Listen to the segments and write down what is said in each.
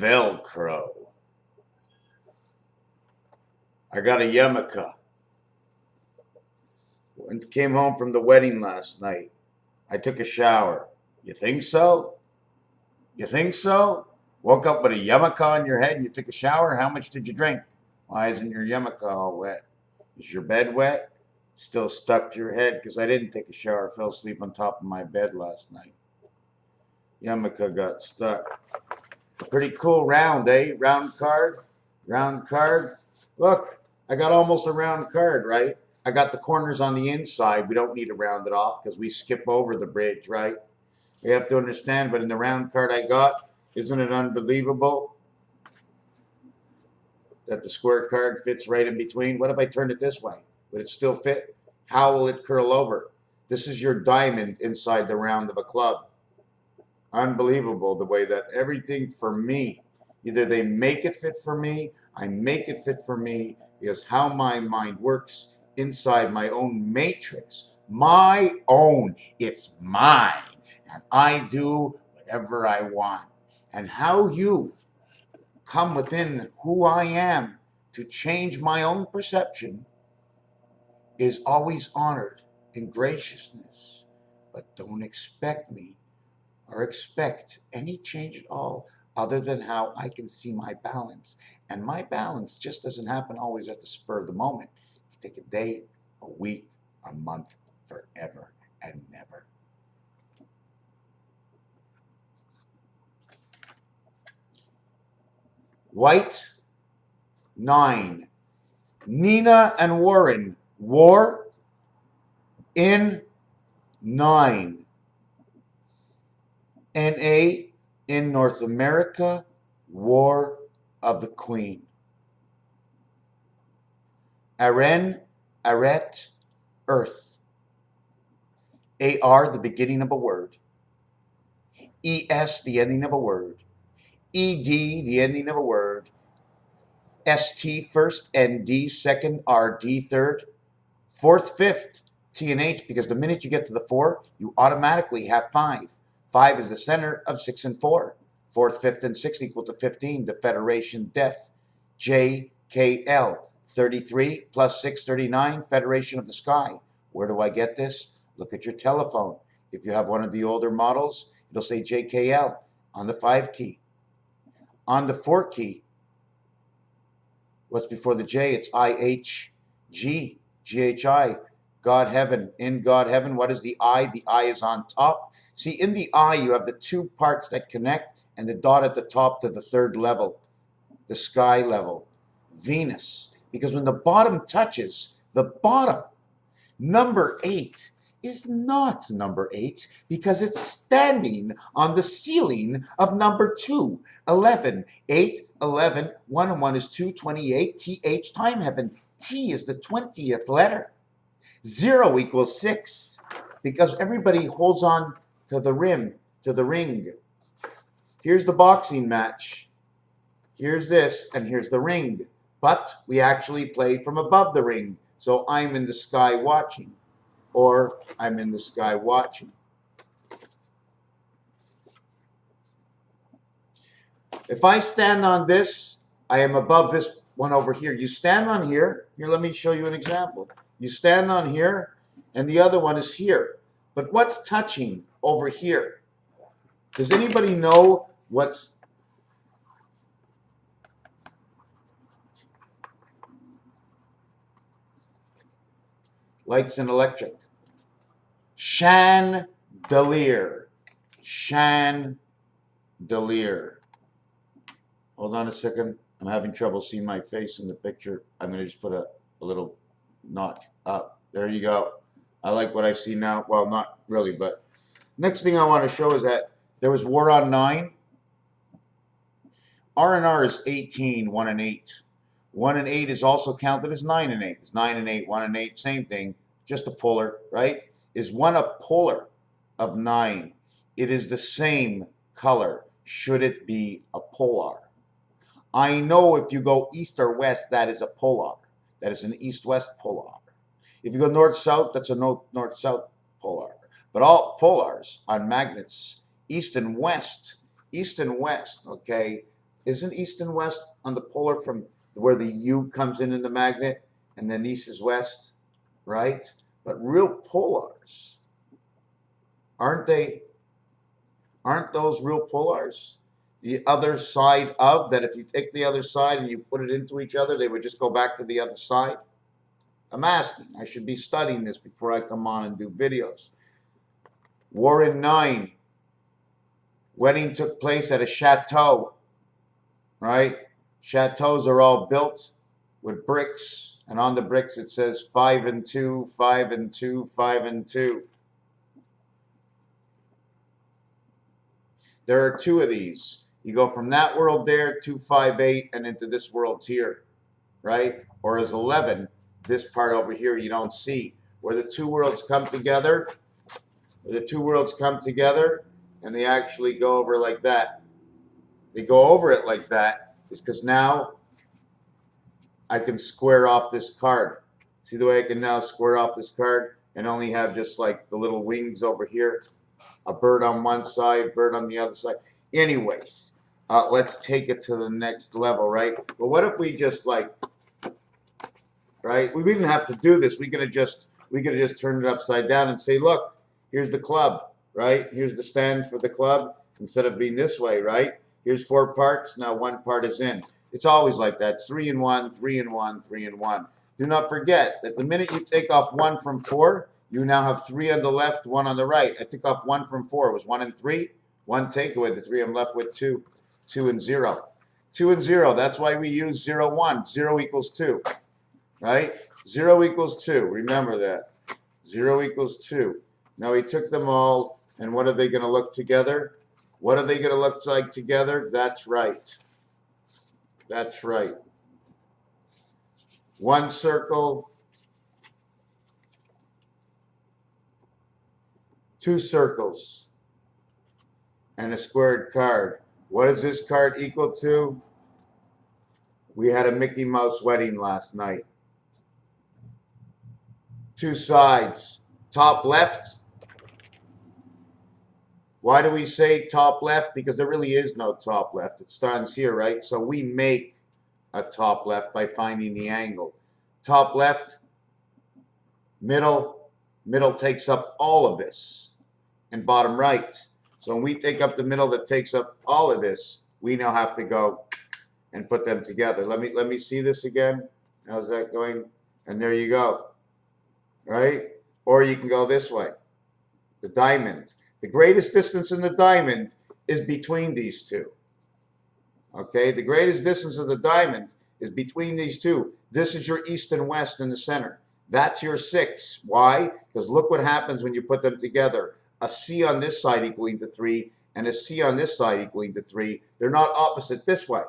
Velcro. I got a yarmulke. When came home from the wedding last night, I took a shower. You think so? You think so? Woke up with a yarmulke on your head and you took a shower? How much did you drink? Why isn't your yarmulke all wet? Is your bed wet? Still stuck to your head? Because I didn't take a shower. I fell asleep on top of my bed last night. Yarmulke got stuck. Pretty cool round, eh? Round card. Round card. Look, I got almost a round card, right? I got the corners on the inside. We don't need to round it off because we skip over the bridge, right? You have to understand, but in the round card I got, isn't it unbelievable that the square card fits right in between? What if I turned it this way? Would it still fit? How will it curl over? This is your diamond inside the round of a club. Unbelievable the way that everything for me, either they make it fit for me, I make it fit for me, because how my mind works inside my own matrix, my own, it's mine, and I do whatever I want. And how you come within who I am to change my own perception is always honored in graciousness. But don't expect me or expect any change at all other than how I can see my balance. And my balance just doesn't happen always at the spur of the moment. It can take a day, a week, a month, forever and never. White, 9. Nina and Warren, war in 9. NA in North America, War of the Queen. Aren, Aret, Earth. AR, the beginning of a word. ES, the ending of a word. ED, the ending of a word. ST first, ND second, RD third. Fourth, fifth, T and H, because the minute you get to the 4, you automatically have 5. 5 is the center of 6 and 4. 4th, 5th, and 6th equal to 15. The Federation Def. JKL. 33 plus 6, 39. Federation of the Sky. Where do I get this? Look at your telephone. If you have one of the older models, it'll say JKL on the 5 key. On the 4 key, what's before the J? It's IHG. GHI. God heaven. In God heaven, what is the I? The I is on top. See, in the I, you have the 2 parts that connect and the dot at the top to the 3rd level, the sky level, Venus. Because when the bottom touches the bottom, number 8 is not number 8 because it's standing on the ceiling of number 2, 11. 8, 11, 1 and 1 is 2, 28, TH, time heaven. T is the 20th letter. 0 equals 6 because everybody holds on to the rim, to the ring. Here's the boxing match. Here's this, and here's the ring. But we actually play from above the ring. So I'm in the sky watching, or I'm in the sky watching. If I stand on this, I am above this one over here. You stand on here. Here, let me show you an example. You stand on here, and the other one is here. But what's touching over here? Does anybody know what's... Lights and electric. Chandelier. Chandelier. Hold on a second. I'm having trouble seeing my face in the picture. I'm going to just put a little notch up. There you go. I like what I see now. Well, not really, but next thing I want to show is that there was war on 9. R&R is 18, 1 and 8. 1 and 8 is also counted as 9 and 8. It's 9 and 8, 1 and 8, same thing. Just a polar, right? Is 1 a polar of 9? It is the same color. Should it be a polar? I know if you go east or west, that is a polar. That is an east-west polar. If you go north-south, that's a north-south polar. But all polars on magnets, east and west, okay, Isn't east and west on the polar from where the U comes in the magnet, and then east is west, right? But real polars, aren't they? Aren't those real polars? The other side of that, if you take the other side and you put it into each other, they would just go back to the other side. I'm asking. I should be studying this before I come on and do videos. War in 9. Wedding took place at a chateau, right? Chateaus are all built with bricks, and on the bricks it says 5 and 2, 5 and 2, 5 and 2. There are 2 of these. You go from that world there, 2, 5, 8, and into this world here, right? Or as 11, this part over here you don't see. Where the 2 worlds come together, and they actually go over like that. They go over it like that is because now I can square off this card. See the way I can now square off this card and only have just like the little wings over here? A bird on one side, bird on the other side. Anyways, let's take it to the next level, right? But what if we just like, right? We didn't have to do this. We could have just turned it upside down and say, look, here's the club, right? Here's the stand for the club instead of being this way, right? Here's 4 parts. Now 1 part is in. It's always like that. It's 3 and 1, 3 and 1, 3 and 1. Do not forget that the minute you take off 1 from 4, you now have 3 on the left, 1 on the right. I took off 1 from 4. It was 1 and 3. 1 takeaway. The 3 I'm left with 2. 2 and 0. 2 and 0. That's why we use 0, 1. 0 equals 2. Right? 0 equals 2. Remember that. 0 equals 2. Now we took them all, and what are they going to look together? What are they going to look like together? That's right. That's right. 1 circle, 2 circles, and a squared card. What is this card equal to? We had a Mickey Mouse wedding last night. 2 sides. Top left. Why do we say top left? Because there really is no top left. It stands here, right? So we make a top left by finding the angle. Top left, middle takes up all of this, and bottom right. So when we take up the middle that takes up all of this, we now have to go and put them together. Let me see this again. How's that going? And there you go. Right? Or you can go this way. The diamond. The greatest distance in the diamond is between these 2. Okay? The greatest distance of the diamond is between these 2. This is your east and west in the center. That's your 6. Why? Because look what happens when you put them together. A C on this side equaling to 3 and a C on this side equaling to 3. They're not opposite this way.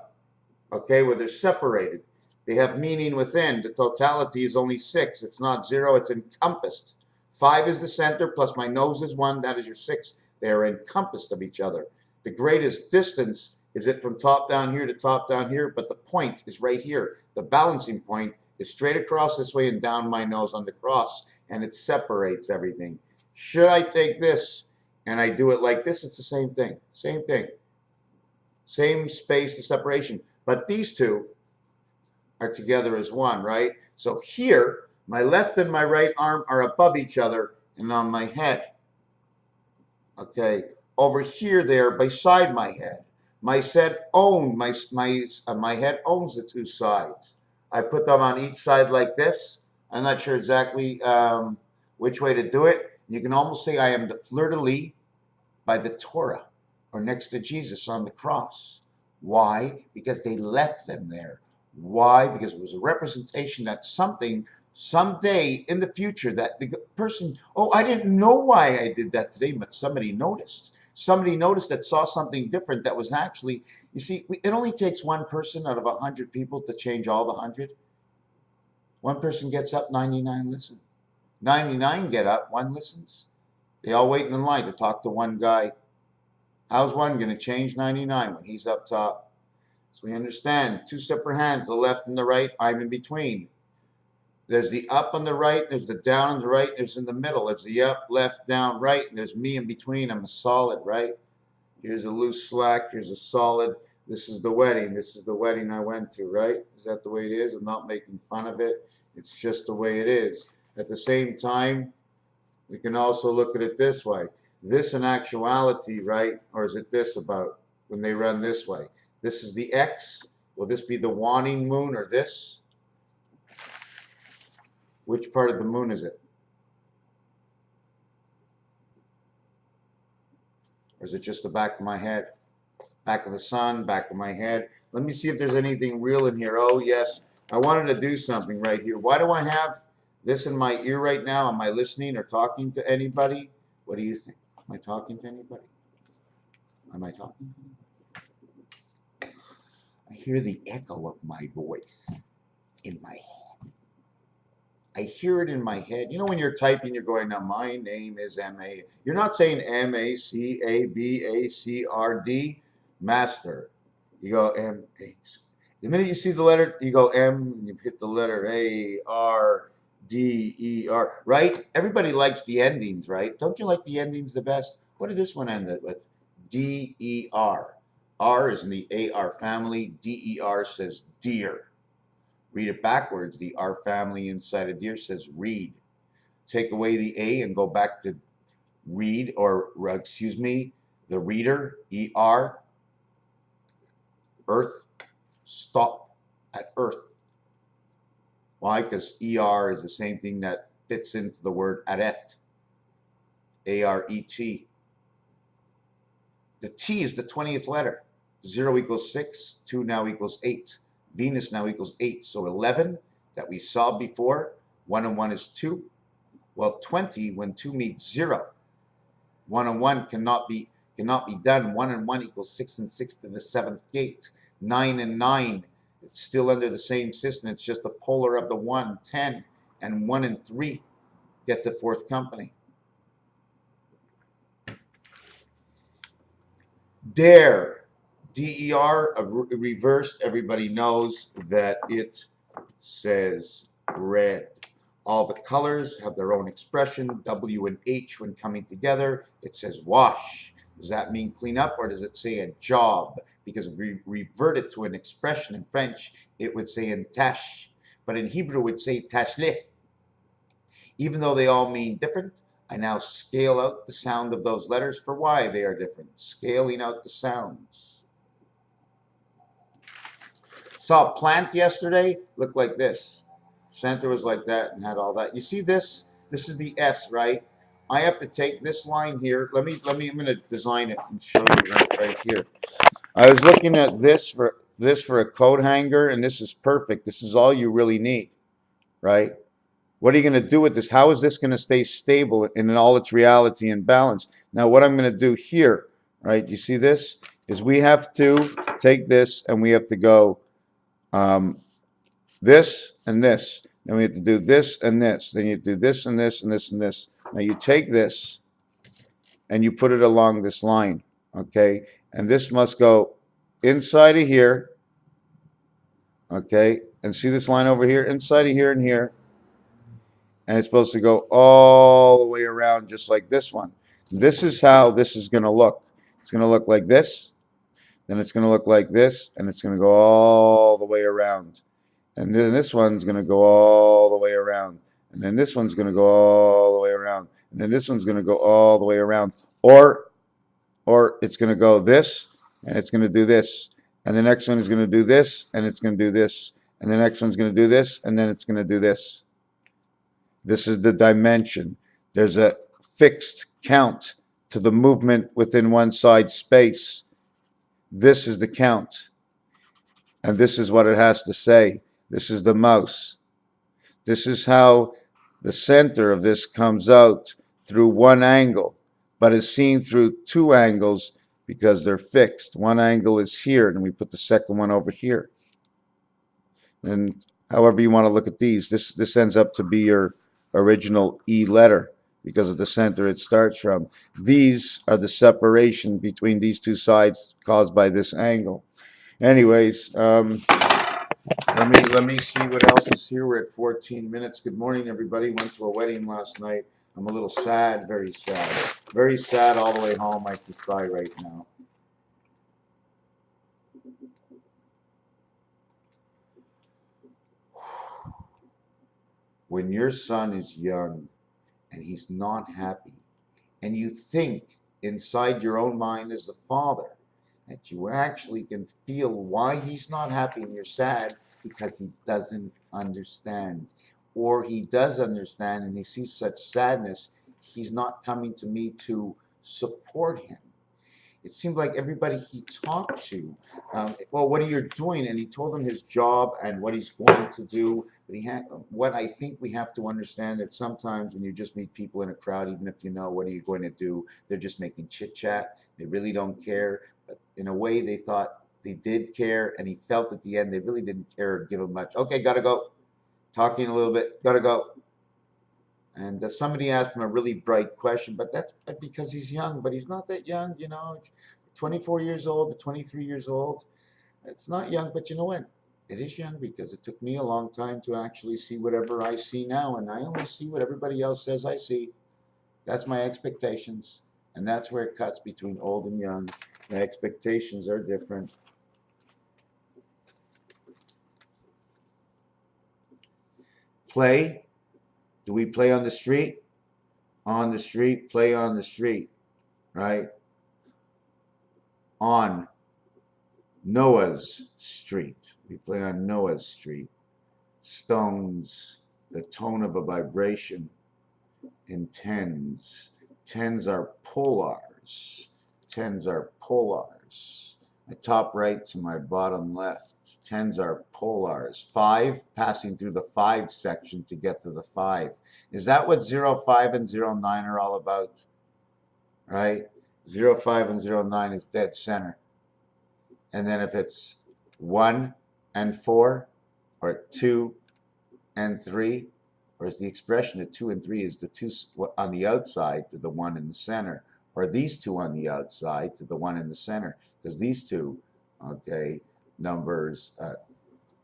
Okay? Where they're separated. They have meaning within. The totality is only 6. It's not 0. It's encompassed. 5 is the center, plus my nose is 1. That is your 6. They are encompassed of each other. The greatest distance is it from top down here to top down here, but the point is right here. The balancing point is straight across this way and down my nose on the cross, and it separates everything. Should I take this and I do it like this? It's the same thing. Same thing. Same space to separation. But these 2 are together as 1, right? So here, my left and my right arm are above each other and on my head. Okay, over here they are beside my head. My head owns the 2 sides. I put them on each side like this. I'm not sure exactly which way to do it. You can almost say I am the fleur-de-lis by the Torah, or next to Jesus on the cross. Why? Because they left them there. Why? Because it was a representation that something, someday in the future, that the person, oh, I didn't know why I did that today, but somebody noticed. Somebody noticed that saw something different that was actually, you see, it only takes 1 person out of 100 people to change all the 100. 1 person gets up, 99 listen. 99 get up, 1 listens. They all wait in line to talk to 1 guy. How's 1 going to change 99 when he's up top? So we understand 2 separate hands, the left and the right. I'm in between. There's the up on the right, there's the down on the right, there's in the middle. There's the up, left, down, right, and there's me in between. I'm a solid, right? Here's a loose slack, here's a solid. This is the wedding. This is the wedding I went to, right? Is that the way it is? I'm not making fun of it. It's just the way it is. At the same time, we can also look at it this way. This in actuality, right? Or is it this about when they run this way? This is the X. Will this be the waning moon or this? Which part of the moon is it? Or is it just the back of my head? Back of the sun, back of my head. Let me see if there's anything real in here. Oh, yes. I wanted to do something right here. Why do I have this in my ear right now? Am I listening or talking to anybody? What do you think? Am I talking to anybody? Am I talking? I hear the echo of my voice in my head. I hear it in my head. You know, when you're typing, you're going, now my name is M-A. You're not saying M-A-C-A-B-A-C-R-D, master. You go M-A. The minute you see the letter, you go M, you hit the letter A-R-D-E-R, right? Everybody likes the endings, right? Don't you like the endings the best? What did this one end with? D-E-R. R is in the A-R family. D-E-R says deer. Read it backwards. The R family inside of deer says read. Take away the A and go back to read, or excuse me, the reader, E-R, earth, stop at earth. Why? Because E-R is the same thing that fits into the word aret, A-R-E-T. The T is the 20th letter. 0 equals 6, 2 now equals 8. Venus now equals 8. So 11 that we saw before, 1 and 1 is 2. Well, 20, when 2 meets 0, 1 and 1 cannot be done. 1 and 1 equals 6 and 6 to the 7th gate. 9 and 9, it's still under the same system. It's just the polar of the 1, 10. And 1 and 3 get the 4th company. Dare. D-E-R, reversed, everybody knows that it says red. All the colors have their own expression. W and H, when coming together, it says wash. Does that mean clean up, or does it say a job? Because if we revert it to an expression in French, it would say in tash. But in Hebrew, it would say tashleh. Even though they all mean different, I now scale out the sound of those letters for why they are different. Scaling out the sounds. Saw a plant yesterday, looked like this. Center was like that and had all that. You see this? This is the S, right? I have to take this line here. I'm gonna design it and show you right here. I was looking at this for a coat hanger, and this is perfect. This is all you really need, right? What are you going to do with this? How is this going to stay stable in all its reality and balance? Now, what I'm going to do here, right? You see this? Is we have to take this and we have to go this and this. Then we have to do this and this. Then you do this and this and this and this. Now you take this and you put it along this line, okay? And this must go inside of here, okay? And see this line over here? Inside of here and here. And it's supposed to go all the way around just like this one. This is how this is going to look. It's going to look like this. Then it's going to look like this. And it's going to go all the way around. And then this one's going to go all the way around. And then this one's going to go all the way around. And then this one's going to go all the way around. Or it's going to go this, and it's going to do this. And the next one is going to do this, and it's going to do this. And the next one's going to do this, and then it's going to do this. This is the dimension. There's a fixed count to the movement within one side space. This is the count. And this is what it has to say. This is the mouse. This is how the center of this comes out through one angle, but is seen through two angles because they're fixed. One angle is here, and we put the second one over here. And however you want to look at these, this ends up to be your original E letter because of the center it starts from. These are the separation between these two sides caused by this angle. Anyways, let me see what else is here. We're at 14 minutes. Good morning, everybody. Went to a wedding last night. I'm a little sad, very sad. Very sad all the way home. I could cry right now. When your son is young and he's not happy, and you think inside your own mind as the father that you actually can feel why he's not happy and you're sad because he doesn't understand. Or he does understand and he sees such sadness, he's not coming to me to support him. It seemed like everybody he talked to, well, what are you doing? And he told him his job and what he's going to do. But he had, what I think we have to understand that sometimes when you just meet people in a crowd, even if you know what are you going to do, they're just making chit chat. They really don't care. But in a way, they thought they did care, and he felt at the end they really didn't care or give him much. Okay, gotta go. Talking a little bit, gotta go. And somebody asked him a really bright question, but that's because he's young, but he's not that young, you know. It's 24 years old or 23 years old. It's not young, but you know what? It is young because it took me a long time to actually see whatever I see now, and I only see what everybody else says I see. That's my expectations, and that's where it cuts between old and young. The expectations are different. Play. Do we play on the street? On the street, play on the street, right? On Noah's Street. We play on Noah's Street. Stones, the tone of a vibration in tens. Tens are polars. Tens are polars. My top right to my bottom left. Tens are polars. 5, passing through the 5 section to get to the 5. Is that what 0, 5, and 0, 9 are all about? Right? 0, 5, and 0, 9 is dead center. And then if it's 1 and 4, or 2 and 3, or is the expression of 2 and 3 is the 2 on the outside to the 1 in the center, or these 2 on the outside to the 1 in the center, because these two, okay, numbers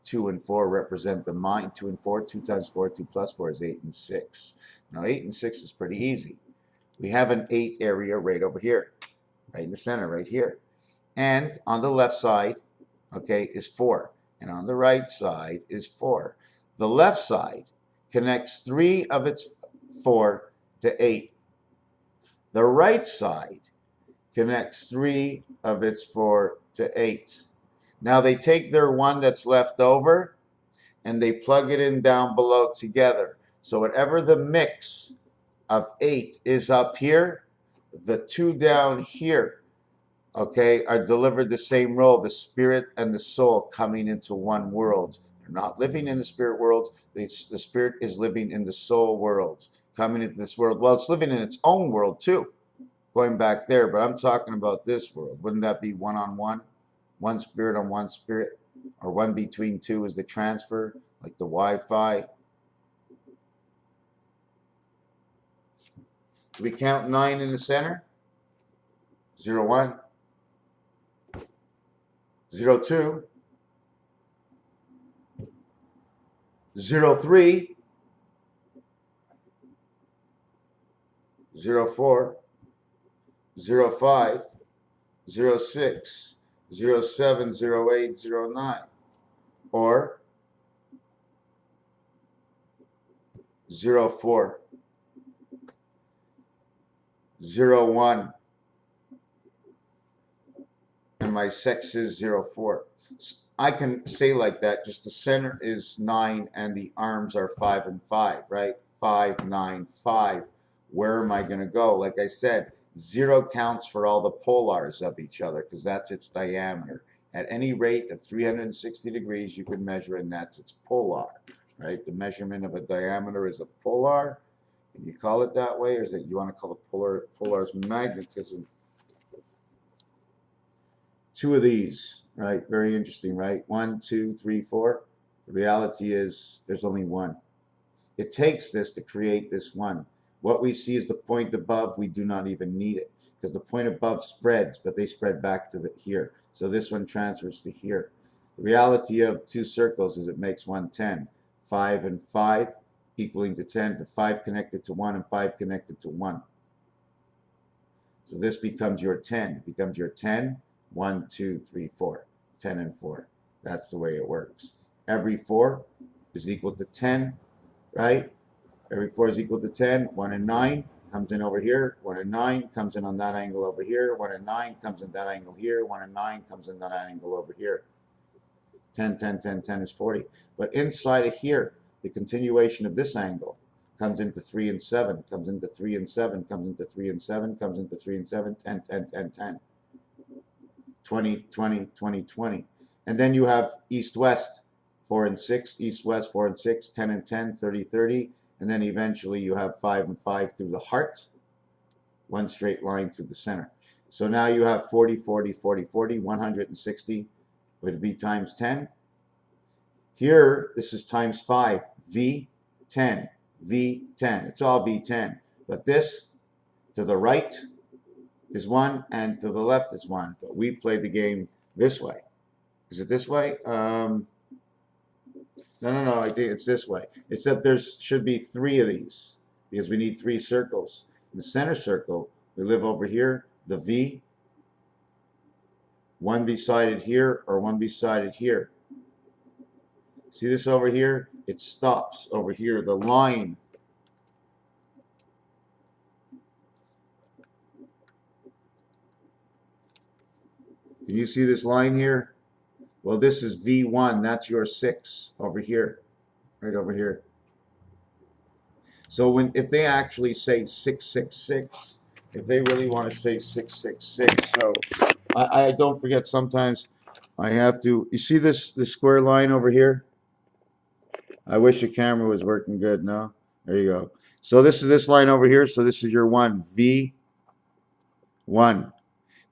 2 and 4 represent the mind. 2 and 4, 2 times 4, 2 plus 4 is 8 and 6. Now 8 and 6 is pretty easy. We have an 8 area right over here, right in the center, right here. And on the left side, okay, is 4. And on the right side is 4. The left side connects 3 of its 4 to 8. The right side connects 3 of its 4 to 8. Now they take their 1 that's left over and they plug it in down below together. So whatever the mix of 8 is up here, the 2 down here, okay, are delivered the same role, the spirit and the soul coming into one world. They're not living in the spirit world. The spirit is living in the soul world, coming into this world. Well, it's living in its own world too, going back there, but I'm talking about this world. Wouldn't that be one-on-one? One spirit on one spirit, or one between two is the transfer, like the Wi-Fi. Do we count 9 in the center? 0, 1. 0, 2. 0, 3. 0, 4. 0, 5. 0, 6. 0, 7, 0, 8, 0, 9. Or 0, 4. 0, 1. And my sex is 0, 4. I can say like that, just the center is 9 and the arms are 5 and 5, right? 5, 9, 5. Where am I going to go? Like I said, 0 counts for all the polars of each other because that's its diameter. At any rate of 360 degrees, you can measure, and that's its polar, right? The measurement of a diameter is a polar. Can you call it that way, or is it you want to call it polar's magnetism? 2 of these, right? Very interesting, right? 1, 2, 3, 4. The reality is there's only 1. It takes this to create this 1. What we see is the point above. We do not even need it because the point above spreads, but they spread back to here. So this one transfers to here. The reality of 2 circles is it makes 1 10. 5 and 5 equaling to 10, but 5 connected to 1 and 5 connected to 1. So this becomes your 10. It becomes your 10. 1, 2, 3, 4. 10 and 4. That's the way it works. Every 4 is equal to 10, right? Every 4 is equal to 10. 1 and 9 comes in over here. 1 and 9 comes in on that angle over here. 1 and 9 comes in that angle here. 1 and 9 comes in that angle over here. 10, 10, 10, 10 is 40. But inside of here, the continuation of this angle comes into 3 and 7, comes into 3 and 7, comes into 3 and 7, comes into 3 and 7, 10, 10, 10, 10. 20, 20, 20, 20. And then you have east-west, 4 and 6, east-west, 4 and 6, 10 and 10, 30, 30. And then eventually you have 5 and 5 through the heart, one straight line through the center. So now you have 40, 40, 40, 40, 160 would be times 10. Here, this is times 5, V10, V10. It's all V10. But this, to the right, is 1, and to the left is 1. But we play the game this way. Is it this way? No, I think it's this way. Except there should be 3 of these, because we need 3 circles. In the center circle, we live over here, the V, one beside it here or one beside it here. See this over here? It stops over here. The line can you see this line here? Well, this is V1. That's your 6 over here, right over here. So if they actually say 666, if they really want to say 666, so I don't forget sometimes I have to. You see this square line over here? I wish the camera was working good. No, there you go. So this is this line over here. So this is your 1, V1.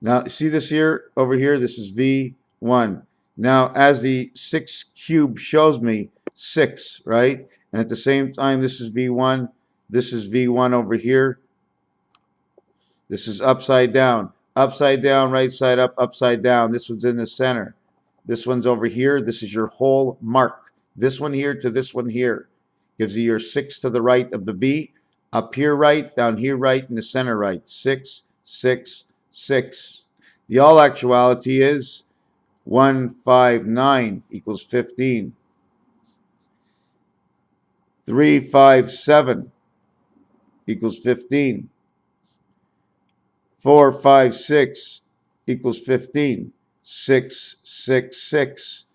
Now see this here over here. This is V1. Now as the 6 cube shows me 6, right? And at the same time, this is V1. This is V1 over here. This is upside down. Upside down, right side up, upside down. This one's in the center. This one's over here. This is your whole mark. This one here to this one here gives you your 6 to the right of the V. Up here right, down here right, in the center right. 6, 6, 6. The all actuality is 159 equals 15. 357 equals 15. 456 equals 15. 666.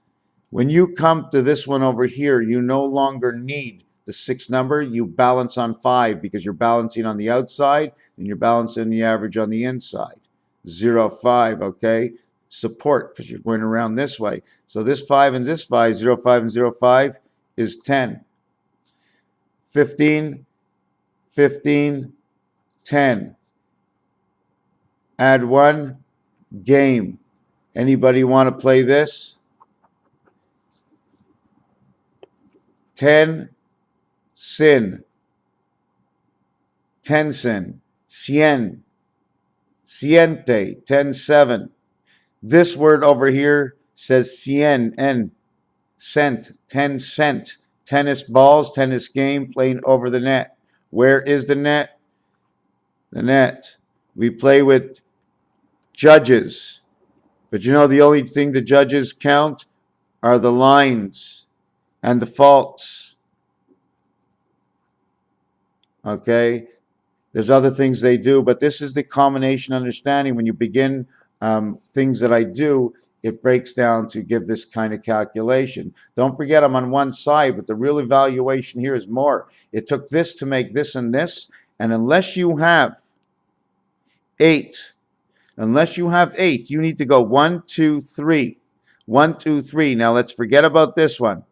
When you come to this one over here, you no longer need the 6 number. You balance on 5 because you're balancing on the outside and you're balancing the average on the inside. 0, 5, okay? Support because you're going around this way. So this 5 and this 5, 0, 5 and 0, 5 is 10. 15, 15, 10. Add 1, game. Anybody want to play this? 10, sin. 10 sin. Cien. Ciente. 10, 7. This word over here says cien, n. Cent. 10 cent. Tennis balls, tennis game, playing over the net. Where is the net? The net. We play with judges. But you know the only thing the judges count are the lines and the faults. Okay? There's other things they do, but this is the combination understanding. When you begin things that I do, it breaks down to give this kind of calculation. Don't forget I'm on one side, but the real evaluation here is more. It took this to make this, and unless you have 8, you need to go 1, 2, 3. 1, 2, 3. Now let's forget about this one.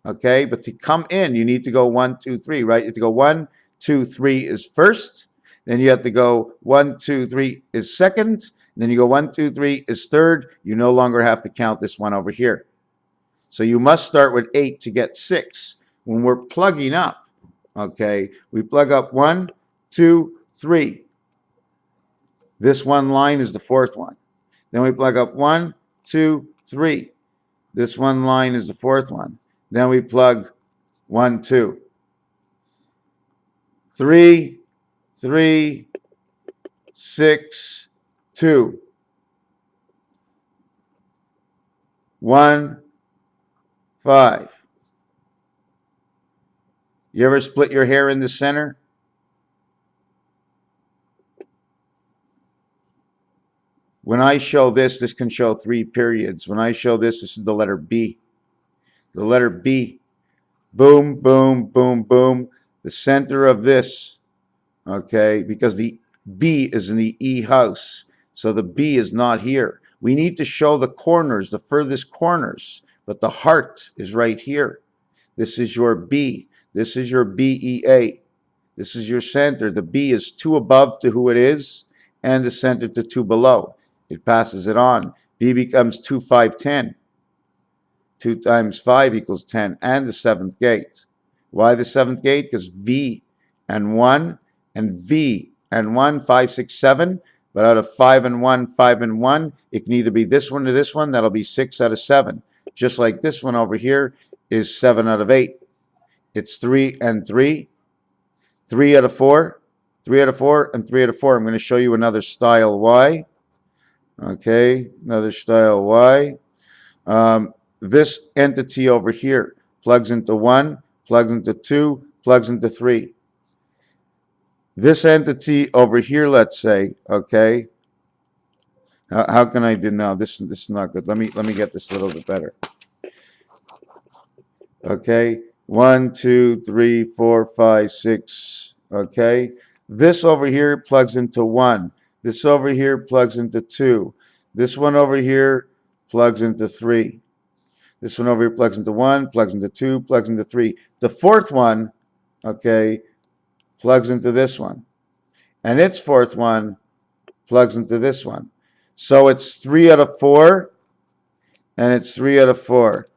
Okay, but to come in, you need to go 1, 2, 3, right? You have to go 1, 2, 3 is first. Then you have to go 1, 2, 3 is second. Then you go 1, 2, 3 is third. You no longer have to count this one over here. So you must start with 8 to get 6. When we're plugging up, okay, we plug up 1, 2, 3. This one line is the 4th one. Then we plug up 1, 2, 3. This one line is the 4th one. Then we plug 1, 2. 3, 3, 6, 2. 1, 5. You ever split your hair in the center? When I show this, this can show 3 periods. When I show this, this is the letter B. The letter B. Boom, boom, boom, boom. The center of this, okay, because the B is in the E house. So the B is not here. We need to show the corners, the furthest corners, but the heart is right here. This is your B. This is your BEA. This is your center. The B is 2 above to who it is, and the center to 2 below. It passes it on. B becomes 2, 5, 10. 2 times 5 equals 10, and the 7th gate. Why the 7th gate? Because V and 1 and V and 1, 5, 6, 7. But out of 5 and 1, 5 and 1, it can either be this one or this one. That'll be 6 out of 7. Just like this one over here is 7 out of 8. It's 3 and 3. 3 out of 4. 3 out of 4 and 3 out of 4. I'm going to show you another style Y. Okay, another style Y. This entity over here plugs into 1, plugs into 2, plugs into 3. This entity over here, let's say, okay, how can I do now? This is not good. Let me get this a little bit better. Okay, 1, 2, 3, 4, 5, 6. Okay, this over here plugs into 1. This over here plugs into 2. This one over here plugs into 3. This one over here plugs into 1, plugs into 2, plugs into 3. The fourth one, okay, plugs into this one. And its fourth one plugs into this one. So it's 3 out of 4, and it's 3 out of 4.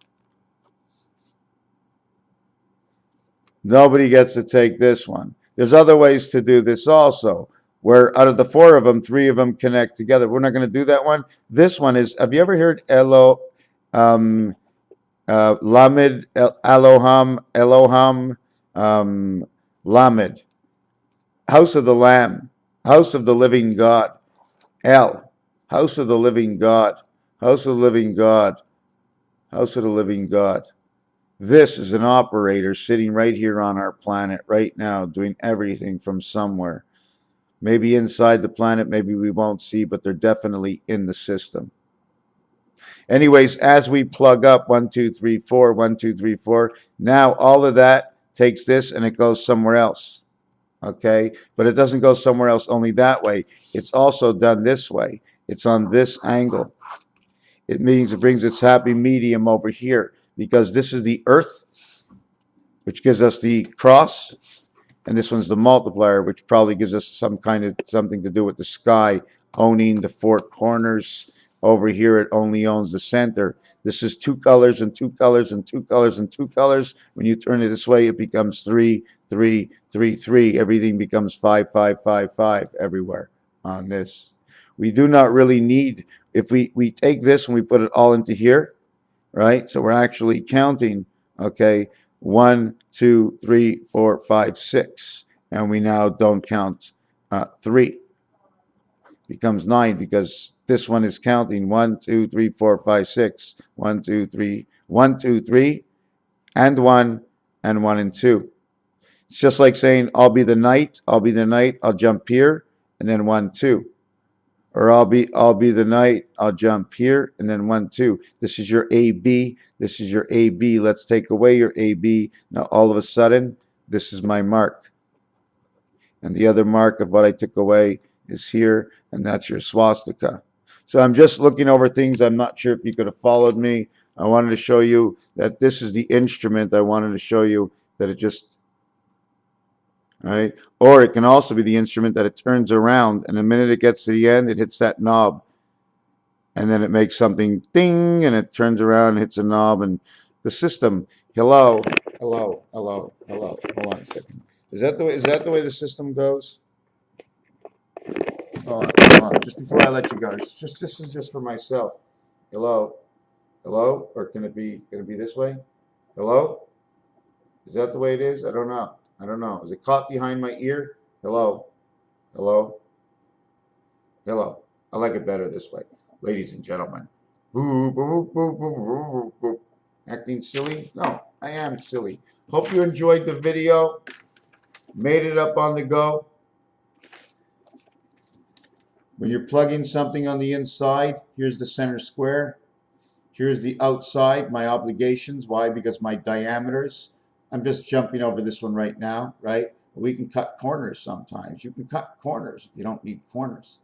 Nobody gets to take this one. There's other ways to do this also, where out of the 4 of them, 3 of them connect together. We're not going to do that one. This one is, have you ever heard Lamed, Eloham, Lamed, house of the Lamb, house of the living God, El, house of the living God, house of the living God, house of the living God. This is an operator sitting right here on our planet right now, doing everything from somewhere. Maybe inside the planet, maybe we won't see, but they're definitely in the system. Anyways, as we plug up 1, 2, 3, 4, 1, 2, 3, 4, now all of that takes this and it goes somewhere else. Okay, but it doesn't go somewhere else only that way. It's also done this way. It's on this angle. It means it brings its happy medium over here because this is the earth, which gives us the cross, and this one's the multiplier, which probably gives us some kind of something to do with the sky owning the 4 corners. Over here, it only owns the center. This is 2 colors and 2 colors and 2 colors and 2 colors. When you turn it this way, it becomes 3, 3, 3, 3. Everything becomes 5, 5, 5, 5 everywhere on this. We do not really need, if we take this and we put it all into here, right? So we're actually counting, okay, 1, 2, 3, 4, 5, 6. And we now don't count 3. Becomes 9 because this one is counting 1, 2, 3, 4, 5, 6. 1, 2, 3, 1, 2, 3, and 1, and 1 and 2. It's just like saying, I'll be the knight, I'll be the knight, I'll jump here, and then 1, 2. Or I'll be the knight, I'll jump here, and then 1, 2. This is your AB, this is your AB. Let's take away your AB. Now all of a sudden, this is my mark. And the other mark of what I took away is here, and that's your swastika. So I'm just looking over things. I'm not sure if you could have followed me. I wanted to show you that this is the instrument. I wanted to show you that it just, right? Or it can also be the instrument that it turns around, and the minute it gets to the end, it hits that knob. And then it makes something ding, and it turns around and hits a knob, and the system, hello, hello, hello, hello. Hold on a second. Is that the way the system goes? Hold on. Just before I let you go, this is just for myself. Hello, hello, or can it be this way? Hello, is that the way it is? I don't know. I don't know. Is it caught behind my ear? Hello, hello, hello. I like it better this way, ladies and gentlemen. Boo, boo, boo, boo, boo, boo. Acting silly? No, I am silly. Hope you enjoyed the video. Made it up on the go. When you're plugging something on the inside, here's the center square. Here's the outside, my obligations. Why? Because my diameters. I'm just jumping over this one right now, right? We can cut corners sometimes. You can cut corners if you don't need corners.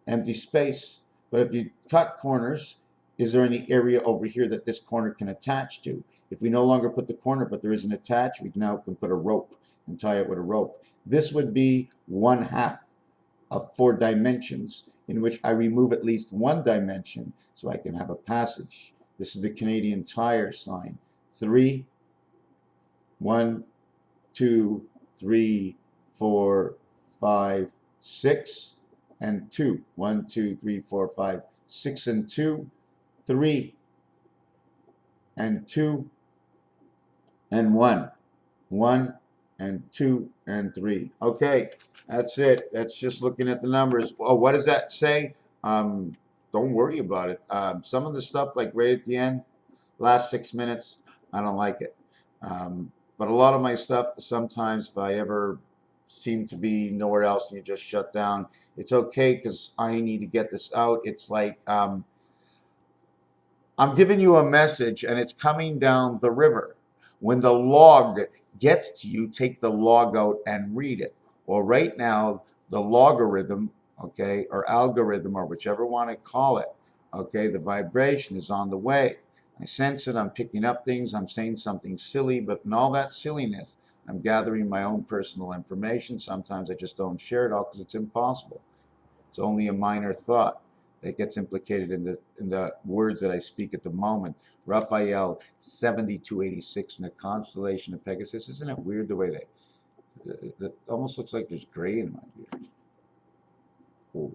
Empty space. But if you cut corners, is there any area over here that this corner can attach to? If we no longer put the corner, but there isn't attached, we now can put a rope and tie it with a rope. This would be 1/2 of 4 dimensions, in which I remove at least one dimension so I can have a passage. This is the Canadian Tire sign. 3, 1, 2, 3, 4, 5, 6, and 2. 1, 2, 3, 4, 5, 6, and 2, 3, and 2, and 1. 1, and 2, and 3. Okay, that's it. That's just looking at the numbers. Oh, what does that say? Don't worry about it. Some of the stuff, like right at the end, last 6 minutes, I don't like it. But a lot of my stuff, sometimes if I ever seem to be nowhere else and you just shut down, it's okay because I need to get this out. It's like I'm giving you a message and it's coming down the river. When the log gets to you, take the log out and read it. Well, right now, the logarithm, okay, or algorithm, or whichever one I call it, okay, the vibration is on the way. I sense it, I'm picking up things, I'm saying something silly, but in all that silliness, I'm gathering my own personal information. Sometimes I just don't share it all because it's impossible. It's only a minor thought that gets implicated in the words that I speak at the moment. Raphael 7286 in the constellation of Pegasus. Isn't it weird the way it almost looks like there's gray in my beard? Oh.